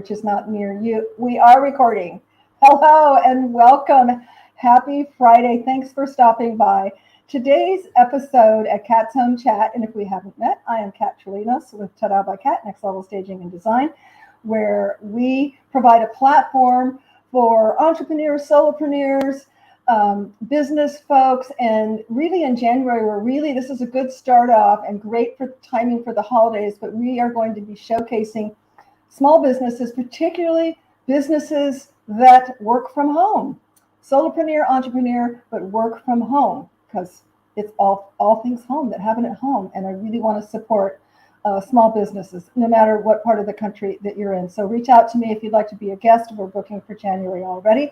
which is not near you. We are recording. Hello and welcome. Happy Friday. Thanks for stopping by. Today's episode at Kat's Home Chat, and if we haven't met, I am Kat Chalinos with Ta-Da by Kat, Next Level Staging and Design, where we provide a platform for entrepreneurs, solopreneurs, business folks, and really in January, this is a good start off and great for timing for the holidays, but we are going to be showcasing small businesses, particularly businesses that work from home. Solopreneur, entrepreneur, but work from home, because it's all things home that happen at home. And I really want to support small businesses, no matter what part of the country that you're in. So reach out to me if you'd like to be a guest. We're booking for January already.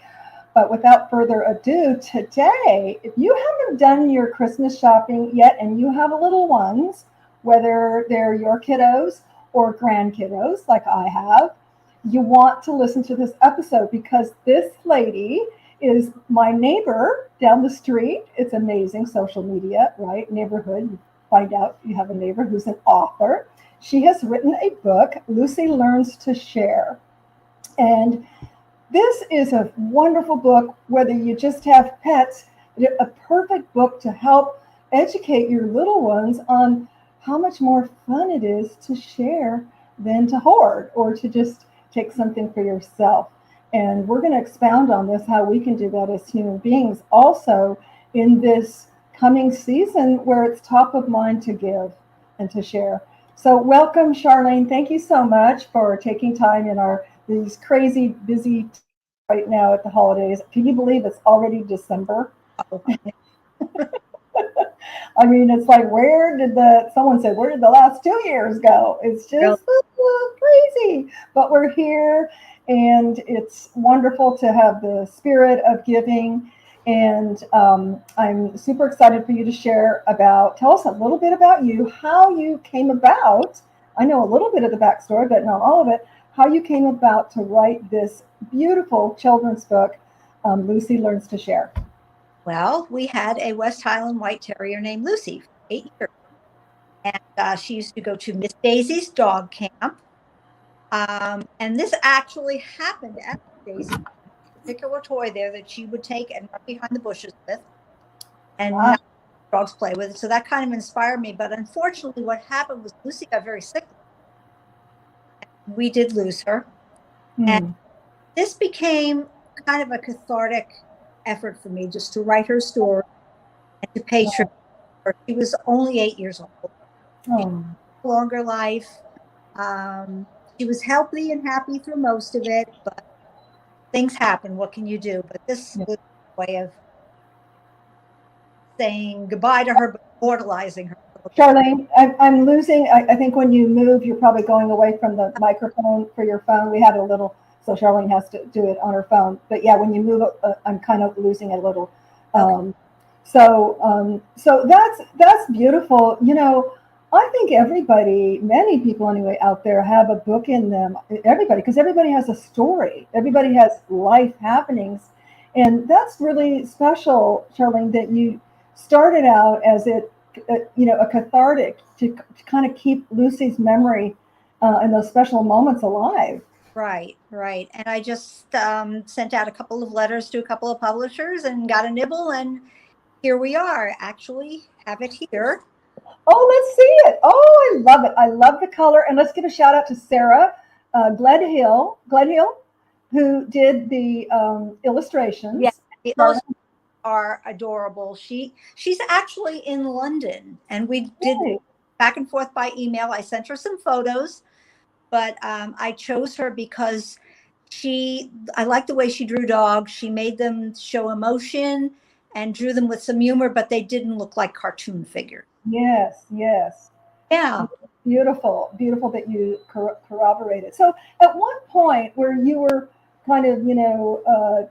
But without further ado, today, if you haven't done your Christmas shopping yet and you have little ones, whether they're your kiddos or grandkiddos like I have, you want to listen to this episode because this lady is my neighbor down the street. It's amazing, social media, right? Neighborhood. You find out you have a neighbor who's an author. She has written a book, Lucy Learns to Share. And this is a wonderful book, whether you just have pets, a perfect book to help educate your little ones on how much more fun it is to share than to hoard or to just take something for yourself. And we're going to expound on this, how we can do that as human beings also in this coming season where it's top of mind to give and to share. So welcome, Sharlene. Thank you so much for taking time in these crazy busy right now at the holidays. Can you believe it's already December? Oh. I mean, it's like, someone said, where did the last 2 years go? It's just crazy, but we're here and it's wonderful to have the spirit of giving. And I'm super excited for you to tell us a little bit about you, how you came about. I know a little bit of the backstory, but not all of it. How you came about to write this beautiful children's book, Lucy Learns to Share. Well, we had a West Highland White Terrier named Lucy for 8 years. And she used to go to Miss Daisy's dog camp. And this actually happened at Daisy, a particular toy there that she would take and run behind the bushes with. And dogs play with it. So that kind of inspired me. But unfortunately, what happened was Lucy got very sick. We did lose her. And this became kind of a cathartic effort for me, just to write her story and to pay tribute to her. She was only 8 years old. Longer life. She was healthy and happy through most of it, but things happen. What can you do? But this was a way of saying goodbye to her, but immortalizing her. Sharlene, I'm losing. I think when you move, you're probably going away from the microphone for your phone. We had a little, so Sharlene has to do it on her phone. But yeah, when you move, I'm kind of losing it a little. Okay. So that's beautiful. You know, I think many people anyway out there have a book in them. Everybody, because everybody has a story. Everybody has life happenings. And that's really special, Sharlene, that you started out as a cathartic to kind of keep Lucy's memory and those special moments alive. Right. And I just sent out a couple of letters to a couple of publishers and got a nibble. And here we are. Actually, have it here. Oh, let's see it. Oh, I love it. I love the color. And let's give a shout out to Sarah Gledhill, who did the illustrations. Yes, the illustrations are adorable. She's actually in London, and we did back and forth by email. I sent her some photos, but I chose her because I like the way she drew dogs. She made them show emotion and drew them with some humor, but they didn't look like cartoon figures. Yes. Yeah. Beautiful that you corroborated. So at one point where you were kind of,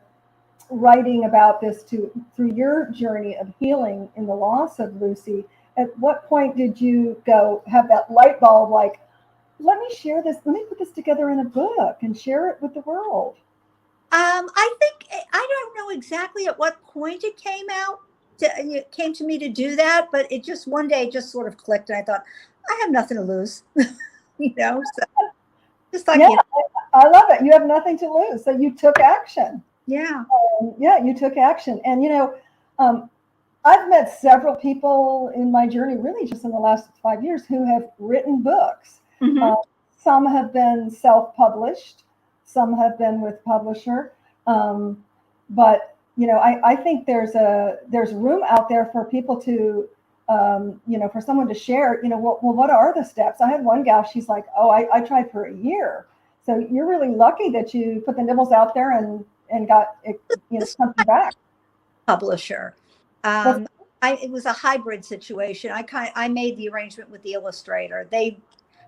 writing about this through your journey of healing in the loss of Lucy, at what point did you have that light bulb like, let me share this, let me put this together in a book and share it with the world? I think, I don't know exactly at what point it came to me to do that, but it just one day just sort of clicked, and I thought, I have nothing to lose, so just like, I love it. You have nothing to lose. So you took action. Yeah. Yeah, you took action. And, um, I've met several people in my journey, really just in the last 5 years, who have written books. Mm-hmm. Uh, some have been self-published, some have been with publisher. But I think there's room out there for people to, for someone to share. What are the steps? I had one gal. She's like, oh, I tried for a year. So you're really lucky that you put the nibbles out there and got something back. Publisher. That's It was a hybrid situation. I made the arrangement with the illustrator. They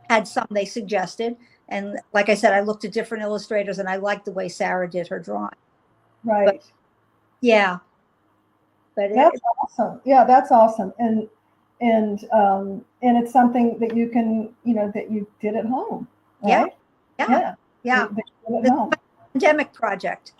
had some they suggested, and like I said, I looked at different illustrators, and I liked the way Sarah did her drawing. But right. yeah, but That's awesome. Yeah, that's awesome. And it's something that you can, that you did at home, yeah, right? yeah, Yeah. yeah. That you did This at home. pandemic project.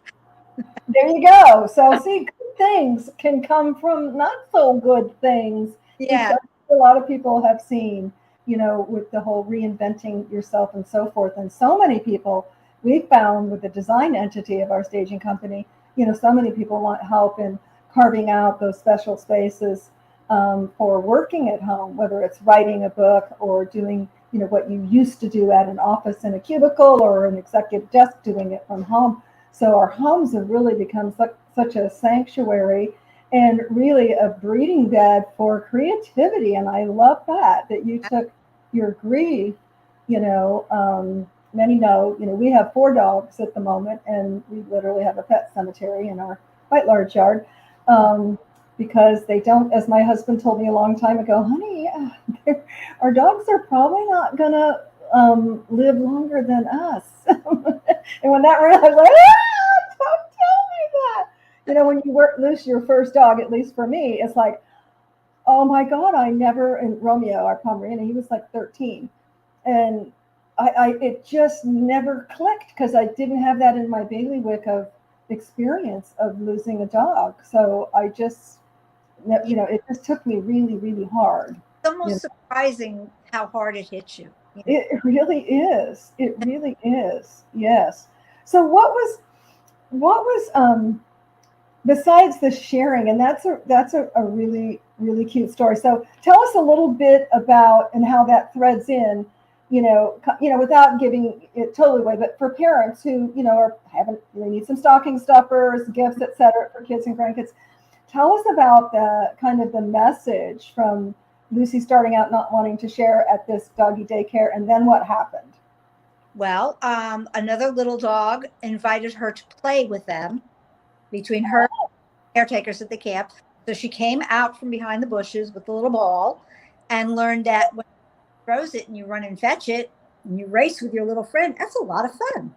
There you go. So see, good things can come from not so good things, which Yeah, a lot of people have seen, with the whole reinventing yourself and so forth. And so many people we found with the design entity of our staging company, so many people want help in carving out those special spaces for working at home, whether it's writing a book or doing, what you used to do at an office in a cubicle or an executive desk, doing it from home. So our homes have really become such a sanctuary and really a breeding bed for creativity. And I love that you took your grief, many know, we have 4 dogs at the moment, and we literally have a pet cemetery in our quite large yard. Because they don't, as my husband told me a long time ago, honey, our dogs are probably not going to live longer than us. And when that ran, I was like, don't tell me that. When you lose your first dog, at least for me, it's like, oh my God, and Romeo, our Pomeranian, he was like 13. And it just never clicked because I didn't have that in my bailiwick of experience of losing a dog. So I just, it just took me really, really hard. It's almost surprising how hard it hits you. It really is. It really is. Yes. So what was besides the sharing, and that's a really, really cute story. So tell us a little bit about and how that threads in, without giving it totally away, but for parents who, they need some stocking stuffers, gifts, etc., for kids and grandkids. Tell us about the kind of the message from Lucy starting out not wanting to share at this doggy daycare, and then what happened? Well, another little dog invited her to play with them between her caretakers at the camp. So she came out from behind the bushes with the little ball and learned that when you throws it and you run and fetch it and you race with your little friend, that's a lot of fun.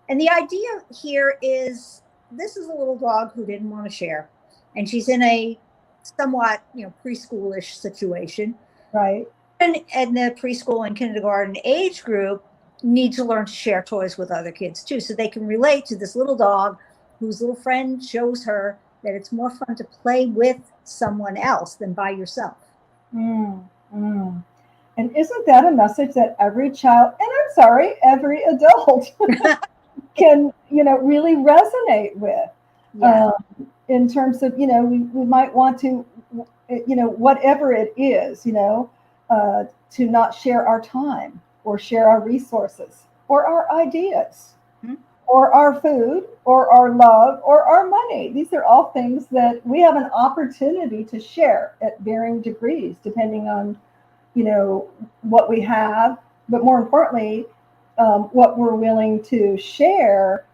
And the idea here is this is a little dog who didn't want to share. And she's in a somewhat, preschoolish situation. Right. And the preschool and kindergarten age group need to learn to share toys with other kids too, so they can relate to this little dog whose little friend shows her that it's more fun to play with someone else than by yourself. Mm, mm. And isn't that a message that every child, and I'm sorry, every adult can, really resonate with? Yeah. In terms of, we might want to, whatever it is, to not share our time or share our resources or our ideas. Mm-hmm. Or our food, or our love, or our money. These are all things that we have an opportunity to share at varying degrees, depending on, what we have, but more importantly, what we're willing to share.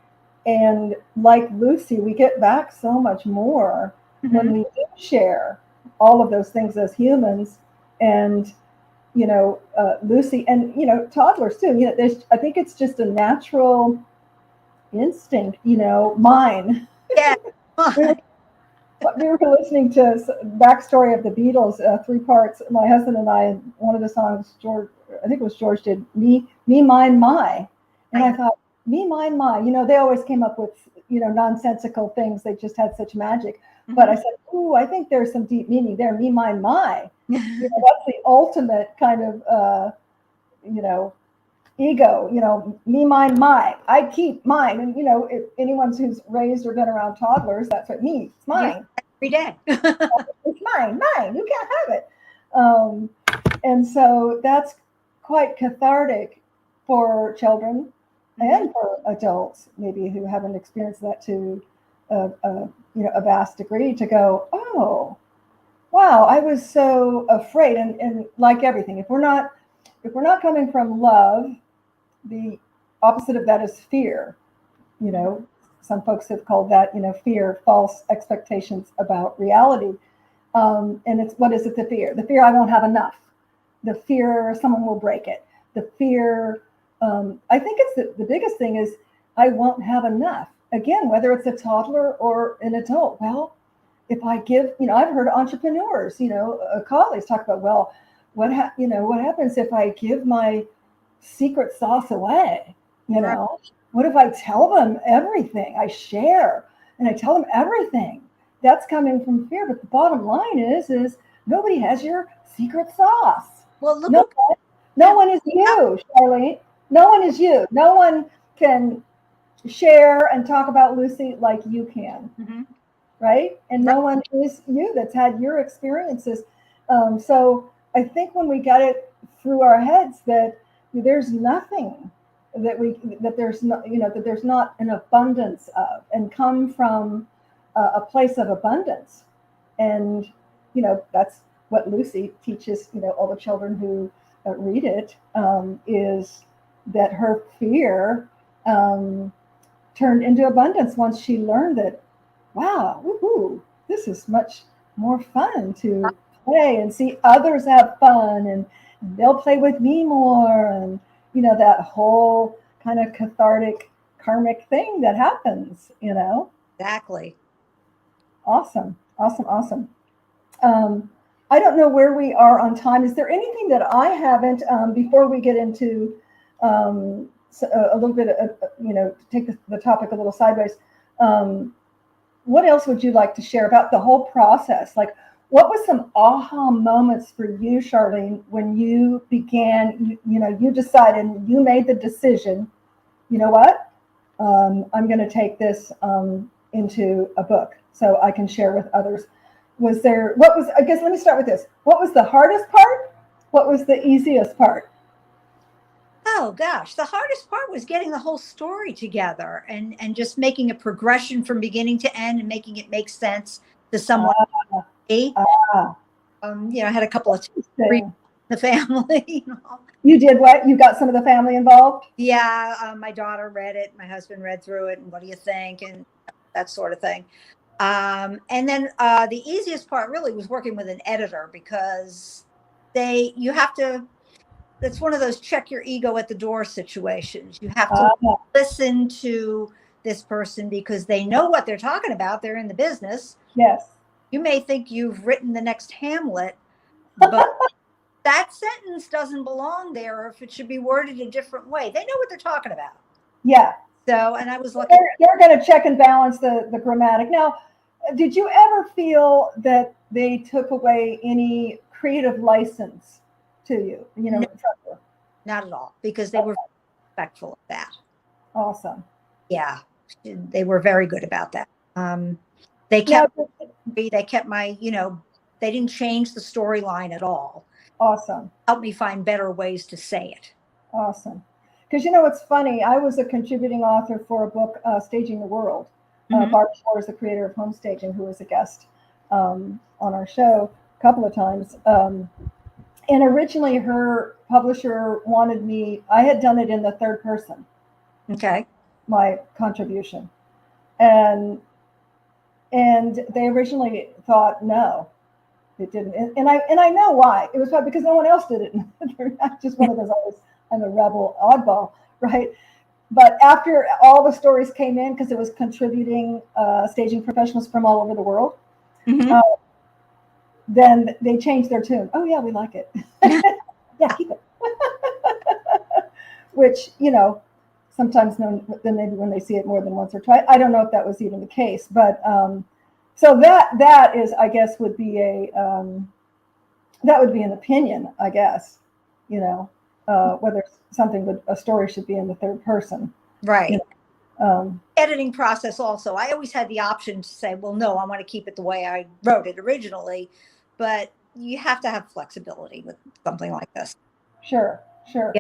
And like Lucy, we get back so much more when we do share all of those things as humans. And Lucy, and toddlers too. I think it's just a natural instinct, mine. Yeah. We were listening to backstory of the Beatles, 3 parts. My husband and I, and one of the songs, I think it was George did, me, mine, my. And I thought, me, mine, my. They always came up with, nonsensical things. They just had such magic. Mm-hmm. But I said, ooh, I think there's some deep meaning there. Me, mine, my. That's the ultimate kind of, ego, me, mine, my, I keep mine. And, if anyone who's raised or been around toddlers, that's what me, it's mine. Every day. It's mine, you can't have it. And so that's quite cathartic for children and for adults, maybe who haven't experienced that to a vast degree, to go, oh, wow, I was so afraid. And like everything, if we're not coming from love, the opposite of that is fear. Some folks have called that, fear, false expectations about reality. And it's, what is it, the fear? The fear I won't have enough. The fear someone will break it. The fear, I think it's the biggest thing is I won't have enough. Again, whether it's a toddler or an adult. Well, if I give, I've heard entrepreneurs, colleagues talk about, well, what happens if I give my secret sauce away? Right. What if I tell them everything? I share and I tell them everything. That's coming from fear. But the bottom line is nobody has your secret sauce. Well, look, no one is you, Sharlene. No one is you. No one can share and talk about Lucy like you can. Mm-hmm. Right? And no one is you that's had your experiences. So I think when we got it through our heads that there's nothing that there's not an abundance of, and come from a place of abundance. And, that's what Lucy teaches, all the children who read it, is that her fear turned into abundance once she learned that, wow, woohoo, this is much more fun to play and see others have fun, and they'll play with me more. And, that whole kind of cathartic karmic thing that happens, Exactly. Awesome. I don't know where we are on time. Is there anything that I haven't, before we get into a little bit of, take the topic a little sideways, what else would you like to share about the whole process? Like, what was some aha moments for you, Sharlene, when you began, you decided, you made the decision, you know what, I'm going to take this into a book so I can share with others. I guess, let me start with this. What was the hardest part? What was the easiest part? Oh gosh, the hardest part was getting the whole story together and just making a progression from beginning to end and making it make sense to someone. I had a couple of the family. You did what? You got some of the family involved? Yeah, my daughter read it. My husband read through it, and what do you think, and that sort of thing. And then the easiest part really was working with an editor, because you have to. It's one of those check your ego at the door situations. You have to listen to this person because they know what they're talking about. They're in the business. Yes. You may think you've written the next Hamlet, but that sentence doesn't belong there, or if it should be worded a different way. They know what they're talking about. Yeah. So, and I was looking. They're going to check and balance the grammatic. Now, did you ever feel that they took away any creative license to you? No, not at all, because they were respectful of that. Awesome. Yeah, they were very good about that. They kept my, they didn't change the storyline at all. Awesome. Helped me find better ways to say it. Awesome. Because it's funny. I was a contributing author for a book, Staging the World. Barb Shore is the creator of Home Staging, who was a guest on our show a couple of times. And originally her publisher wanted me, I had done it in the third person. Okay. My contribution. And they originally thought, no, it didn't. And I know why. It was probably because no one else did it. They're not just one of those, I'm a rebel oddball, right? But after all the stories came in, because it was contributing staging professionals from all over the world, then they changed their tune. Oh yeah, we like it. Yeah, keep it. Which, sometimes then maybe when they see it more than once or twice, I don't know if that was even the case, but so that is, I guess, would be an opinion, I guess, whether it's a story should be in the third person. Right. Editing process also. I always had the option to say, well, no, I want to keep it the way I wrote it originally, but you have to have flexibility with something like this. Sure. Yeah.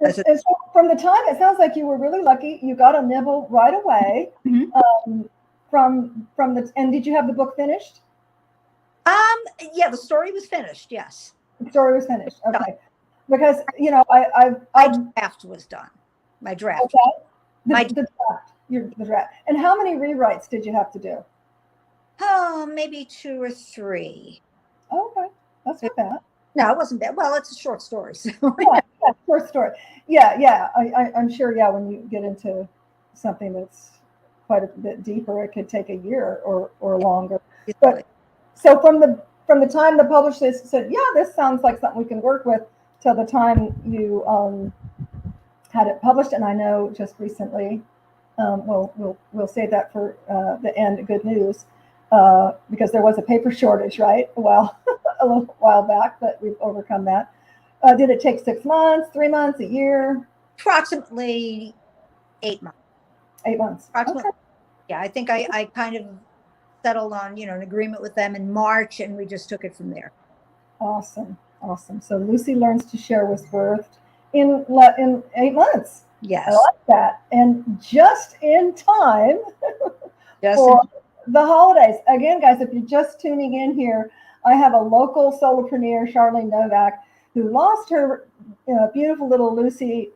And so from the time, it sounds like you were really lucky. You got a nibble right away. And did you have the book finished? Yeah, the story was finished. Yes. The story was finished. Okay. Because, my draft was done. My draft. Okay. The draft. And how many rewrites did you have to do? Oh, maybe 2 or 3. Okay. That's not bad. No, it wasn't bad. Well, it's a short story. So. Yeah, short story. Yeah. I'm sure, when you get into something that's quite a bit deeper, it could take a year or longer. But so from the time the publisher said, yeah, this sounds like something we can work with, till the time you had it published, and I know just recently, we'll say that for the end, good news, because there was a paper shortage, right? Well, a little while back, but we've overcome that. Did it take 6 months, 3 months, a year? Approximately 8 months. 8 months. Okay. Yeah, I think I kind of settled on, an agreement with them in March, and we just took it from there. Awesome. So Lucy Learns to Share was birthed in 8 months. Yes. I like that. And just in time for the holidays. Again, guys, if you're just tuning in here, I have a local solopreneur, Sharlene Novak, who lost her beautiful little Lucy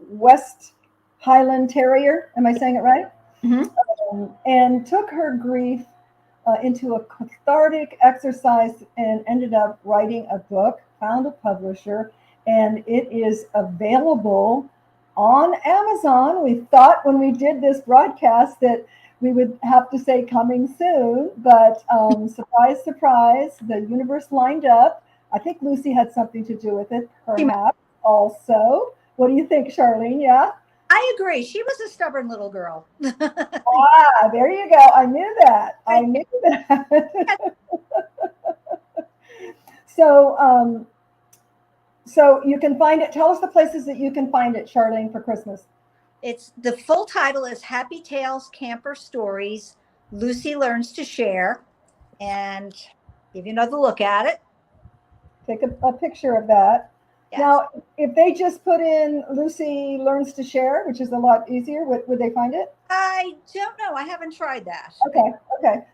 West Highland Terrier. Am I saying it right? Mm-hmm. And took her grief into a cathartic exercise and ended up writing a book, found a publisher, and it is available on Amazon. We thought when we did this broadcast that we would have to say coming soon, but surprise, surprise, the universe lined up. I think Lucy had something to do with it, perhaps also. What do you think, Sharlene? Yeah? I agree. She was a stubborn little girl. There you go. I knew that. So you can find it. Tell us the places that you can find it, Sharlene, for Christmas. It's the full title is Happy Tales Camper Stories. Lucy Learns to Share, and give you another look at it. Take a picture of that. Yes. Now, if they just put in Lucy Learns to Share, which is a lot easier, would they find it? I don't know. I haven't tried that. Okay.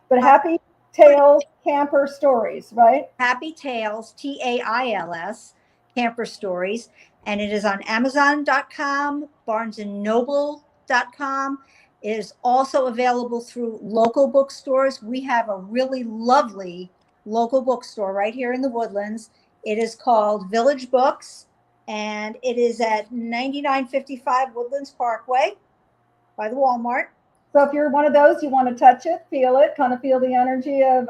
But Happy Tales Camper Stories, right? Happy Tales, TAILS, Camper Stories. And it is on Amazon.com, BarnesandNoble.com. It is also available through local bookstores. We have a really lovely local bookstore right here in the Woodlands. It is called Village Books, and it is at 9955 Woodlands Parkway by the Walmart. So if you're one of those, you want to touch it, feel it, kind of feel the energy of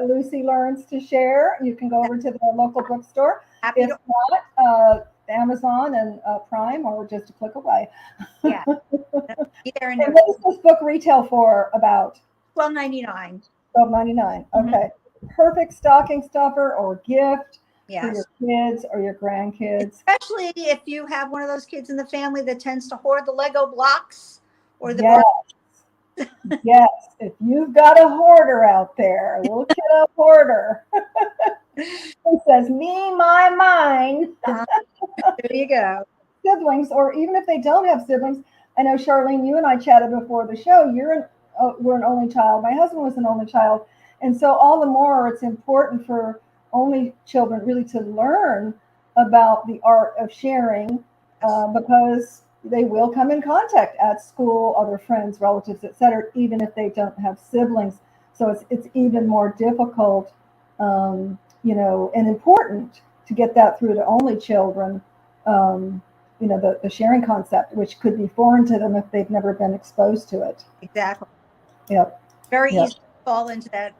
Lucy Learns to Share, you can go over to the local bookstore. If not, Amazon and Prime, or just a click away. Yeah. And what does this book retail for about? $12.99. $12.99. Okay. Perfect stocking stuffer or gift for your kids or your grandkids. Especially if you have one of those kids in the family that tends to hoard the Lego blocks or the Yes, if you've got a hoarder out there, a little kiddo hoarder, who says, me, my, mine. There you go. Siblings, or even if they don't have siblings. I know, Sharlene, you and I chatted before the show. We're an only child. My husband was an only child. And so all the more it's important for only children really to learn about the art of sharing, because they will come in contact at school, other friends, relatives, etc., even if they don't have siblings. So it's even more difficult, and important to get that through to only children, the sharing concept, which could be foreign to them if they've never been exposed to it. Exactly. Yep. Very easy to fall into that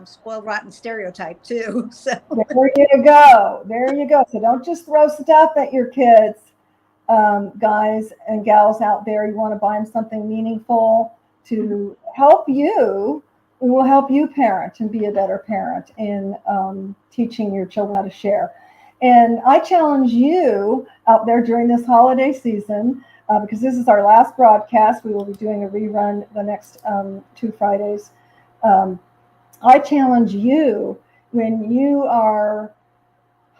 spoiled rotten stereotype too. So there you go. So don't just throw stuff at your kids. Guys and gals out there, you want to buy them something meaningful to help you. We will help you parent and be a better parent in teaching your children how to share. And I challenge you out there during this holiday season, because this is our last broadcast. We will be doing a rerun the next 2 Fridays. Um, I challenge you, when you are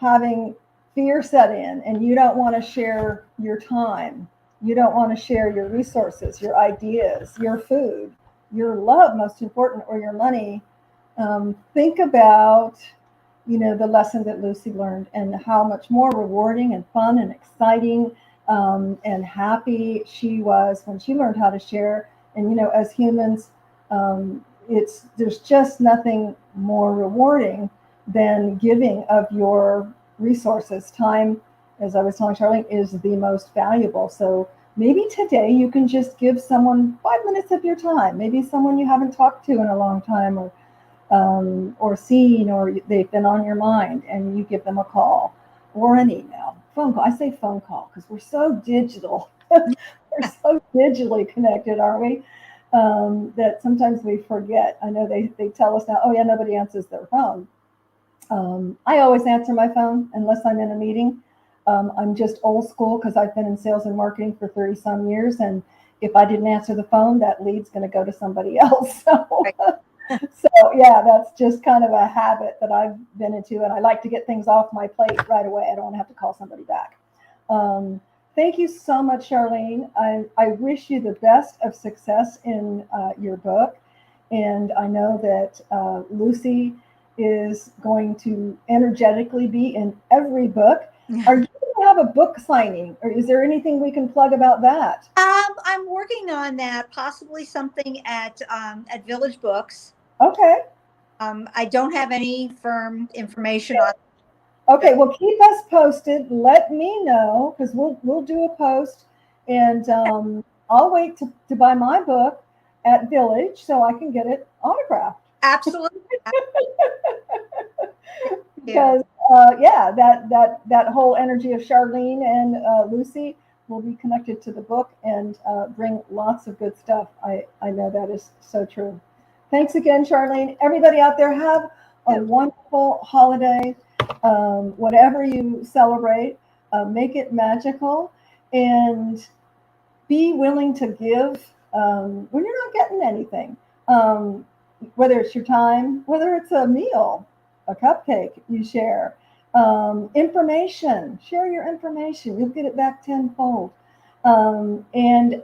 having fear set in and you don't want to share your time, you don't want to share your resources, your ideas, your food, your love, most important, or your money, think about, the lesson that Lucy learned and how much more rewarding and fun and exciting, and happy she was when she learned how to share. And as humans, there's just nothing more rewarding than giving of your resources. Time, as I was telling Charlene, is the most valuable. So maybe today you can just give someone 5 minutes of your time, maybe someone you haven't talked to in a long time, or seen, or they've been on your mind, and you give them a call or an email, phone call. I say phone call because we're so digital. We're so digitally connected, aren't we? That sometimes we forget. I know they tell us now, oh yeah, nobody answers their phone. I always answer my phone unless I'm in a meeting. I'm just old school because I've been in sales and marketing for 30 some years. And if I didn't answer the phone, that lead's going to go to somebody else. So yeah, that's just kind of a habit that I've been into. And I like to get things off my plate right away. I don't want to have to call somebody back. Thank you so much, Sharlene. I wish you the best of success in your book. And I know that Lucy is going to energetically be in every book. Are you going to have a book signing, or is there anything we can plug about that? I'm working on that, possibly something at Village Books. Okay. I don't have any firm information on. Okay, well, keep us posted. Let me know, because we'll do a post, and I'll wait to buy my book at Village so I can get it autographed. Absolutely. Because yeah, that whole energy of Sharlene and Lucy will be connected to the book and bring lots of good stuff. I know that is so true. Thanks again, Sharlene. Everybody out there, have a wonderful holiday. Whatever you celebrate, make it magical, and be willing to give when you're not getting anything. Whether it's your time, whether it's a meal, a cupcake you share, information, share your information. You'll get it back tenfold. And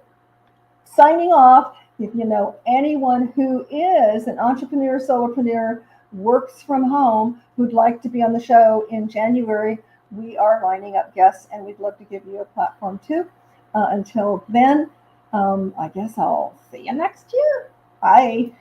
signing off, if you know anyone who is an entrepreneur, solopreneur, works from home, who'd like to be on the show in January, we are lining up guests, and we'd love to give you a platform too. Until then, I guess I'll see you next year. Bye.